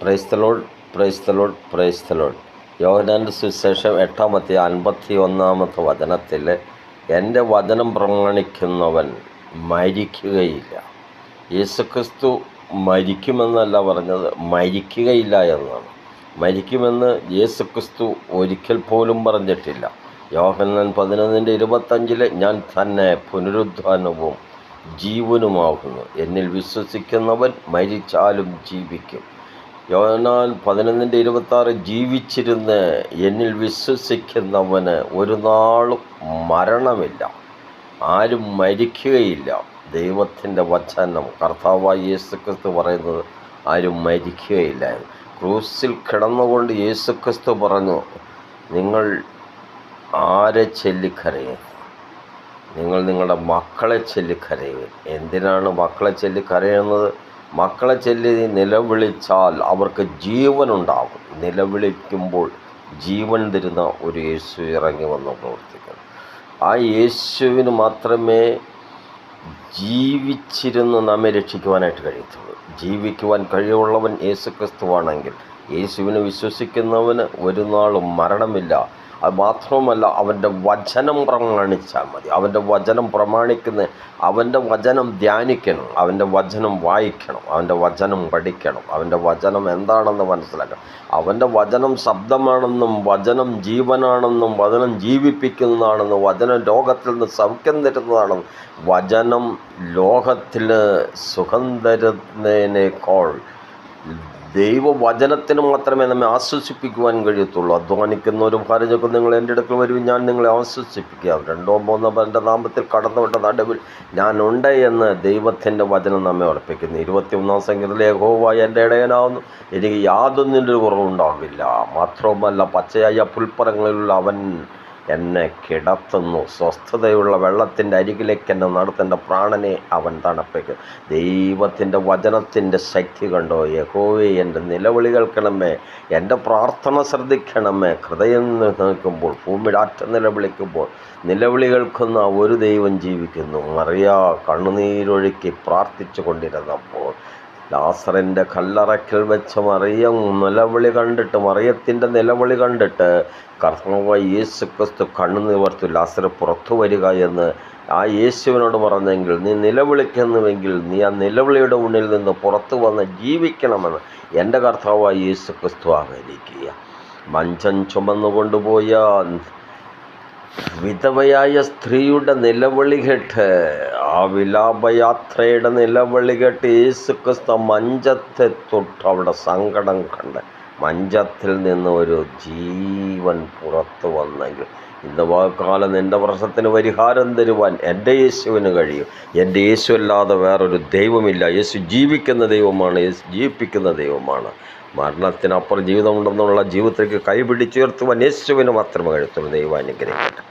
Praise the Lord, praise the Lord, praise the Lord. യോഹന്നാന്റെ സുവിശേഷം 8-51 വചനത്തിൽ, എൻ്റെ വചനം പ്രമാണിക്കുന്നവൻ മരിക്കുകയില്ല. യേശുക്രിസ്തു മരിക്കുമെന്നല്ല പറഞ്ഞത്, മരിക്കുകയില്ല എന്നാണ്. മരിക്കുമെന്ന് യേശുക്രിസ്തു ഒരിക്കൽ പോലും പറഞ്ഞിട്ടില്ല. യോഹന്നാൻ 11:25 ഞാൻ തന്നെ പുനരുദ്ധാനവും ജീവനുമാകുന്നു, എന്നിൽ വിശ്വസിക്കുന്നവൻ മരിച്ചാലും ജീവിക്കും. യോഹന്നാൻ 11:26 ജീവിച്ചിരുന്ന് എന്നിൽ വിശ്വസിക്കുന്നവന് ഒരു നാളും മരണമില്ല, ആരും മരിക്കുകയില്ല. ദൈവത്തിൻ്റെ വചനം, കർത്താവായ യേശുക്രിസ്തു പറയുന്നത് ആരും മരിക്കുകയില്ല. ക്രൂസിൽ കിടന്നുകൊണ്ട് യേശുക്രിസ്തു പറഞ്ഞു, നിങ്ങൾ ആരെ ചൊല്ലിക്കരയും? നിങ്ങൾ നിങ്ങളുടെ മക്കളെ ചൊല്ലിക്കരയുവിൻ. എന്തിനാണ് മക്കളെ ചൊല്ലിക്കരയുന്നത്? മക്കളെ ചൊല്ലി നിലവിളിച്ചാൽ അവർക്ക് ജീവനുണ്ടാകും. നിലവിളിക്കുമ്പോൾ ജീവൻ തരുന്ന ഒരു യേശു ഇറങ്ങി വന്ന് പ്രവർത്തിക്കുന്നു. ആ യേശുവിന് മാത്രമേ ജീവിച്ചിരുന്ന് നമ്മെ രക്ഷിക്കുവാനായിട്ട് കഴിയത്തുള്ളൂ. ജീവിക്കുവാൻ കഴിവുള്ളവൻ യേശുക്രിസ്തുവാണെങ്കിൽ യേശുവിനെ വിശ്വസിക്കുന്നവന് ഒരു നാളും മരണമില്ല. അത് മാത്രവുമല്ല, അവൻ്റെ വചനം പ്രമാണിച്ചാൽ മതി. അവൻ്റെ വചനം അവൻ്റെ വചനം ധ്യാനിക്കണം, അവൻ്റെ വചനം വായിക്കണം, അവൻ്റെ വചനം പഠിക്കണം, അവൻ്റെ വചനം എന്താണെന്ന് മനസ്സിലാക്കണം. അവൻ്റെ വചനം ശബ്ദമാണെന്നും വചനം ജീവനാണെന്നും വചനം ജീവിപ്പിക്കുന്നതാണെന്നും വചനം ലോകത്തിൽ നിന്ന് സൗഖ്യം തരുന്നതാണെന്നും വചനം ലോകത്തിൽ സുഖം തരുന്നതിനേക്കാൾ ദൈവവചനത്തിന് മാത്രമേ നമ്മെ ആശ്വസിപ്പിക്കുവാൻ കഴിയത്തുള്ളൂ. അധ്വാനിക്കുന്നവരും ഭാരജക്കും നിങ്ങൾ എൻ്റെ അടുക്കൽ വരുവിൻ, ഞാൻ നിങ്ങളെ ആശ്വസിപ്പിക്കാം. 2-3 എൻ്റെ നാമത്തിൽ കടന്നുവിട്ട നടുവിൽ ഞാനുണ്ട് എന്ന് ദൈവത്തിൻ്റെ വചനം നമ്മെ ഉറപ്പിക്കുന്നു. 21 സംഖ്യയിലെ യഹോവ എൻ്റെ ഇടയനാവുന്നു, എനിക്ക് യാതൊന്നിൻ്റെ കുറവുണ്ടാകില്ല. മാത്രവുമല്ല, പച്ചയായ പുൽപ്പറങ്ങളിലുള്ള അവൻ എന്നെ കിടത്തുന്നു, സ്വസ്ഥതയുള്ള വെള്ളത്തിൻ്റെ അരികിലേക്ക് എന്നെ നടത്തേണ്ട പ്രാണനെ അവൻ തണുപ്പിക്കും. ദൈവത്തിൻ്റെ വചനത്തിൻ്റെ ശക്തി കണ്ടോ? യഹോവേ, എൻ്റെ നിലവിളി കേൾക്കണമേ, എൻ്റെ പ്രാർത്ഥന ശ്രദ്ധിക്കണമേ. ഹൃദയം നിൽക്കുമ്പോൾ, ഭൂമിയുടെ അറ്റം നിലവിളിക്കുമ്പോൾ നിലവിളി കേൾക്കുന്ന ഒരു ദൈവം ജീവിക്കുന്നു. മറിയ കണ്ണുനീരൊഴുക്കി പ്രാർത്ഥിച്ചു കൊണ്ടിരുന്നപ്പോൾ ലാസറിൻ്റെ കല്ലറയ്ക്കൽ വെച്ച് മറിയത്തിൻ്റെ നിലവിളി കണ്ടിട്ട് കർത്താവായ യേശുക്രിസ്തു കണ്ണു നിവർത്തി ലാസർ പുറത്തു വരിക എന്ന് ആ യേശുവിനോട് പറഞ്ഞെങ്കിൽ, നീ നിലവിളിക്കുന്നുവെങ്കിൽ നീ ആ നിലവിളിയുടെ ഉള്ളിൽ നിന്ന് പുറത്തു വന്ന് ജീവിക്കണമെന്ന് എൻ്റെ കർത്താവായ യേശുക്രിസ്തു ആഗ്രഹിക്കുക. മഞ്ചം ചുമന്നുകൊണ്ടുപോയ വിധവയായ സ്ത്രീയുടെ നിലവിളി കേട്ട്, ആ വിലാപയാത്രയുടെ നിലവിളി കേട്ട് യേശുക്രിസ്തു മഞ്ചത്തെ തൊട്ട് അവിടെ സങ്കടം കണ്ട് മഞ്ചത്തിൽ നിന്ന് ഒരു ജീവൻ പുറത്തു വന്നെങ്കിൽ, ഇന്ന് വാക്കാലം നിൻ്റെ പ്രശ്നത്തിന് പരിഹാരം തരുവാൻ എൻ്റെ യേശുവിന് കഴിയും. എൻ്റെ യേശു അല്ലാതെ വേറൊരു ദൈവമില്ല. യേശു ജീവിക്കുന്ന ദൈവമാണ്, യേശു ജീവിപ്പിക്കുന്ന ദൈവമാണ്. മരണത്തിനപ്പുറം ജീവിതമുണ്ടെന്നുള്ള ജീവിതത്തിലേക്ക് കൈപിടിച്ചുയർത്തുവാൻ യേശുവിന് മാത്രമേ കഴിയത്തുള്ളൂ. ദൈവം അനുഗ്രഹിക്കട്ടെ.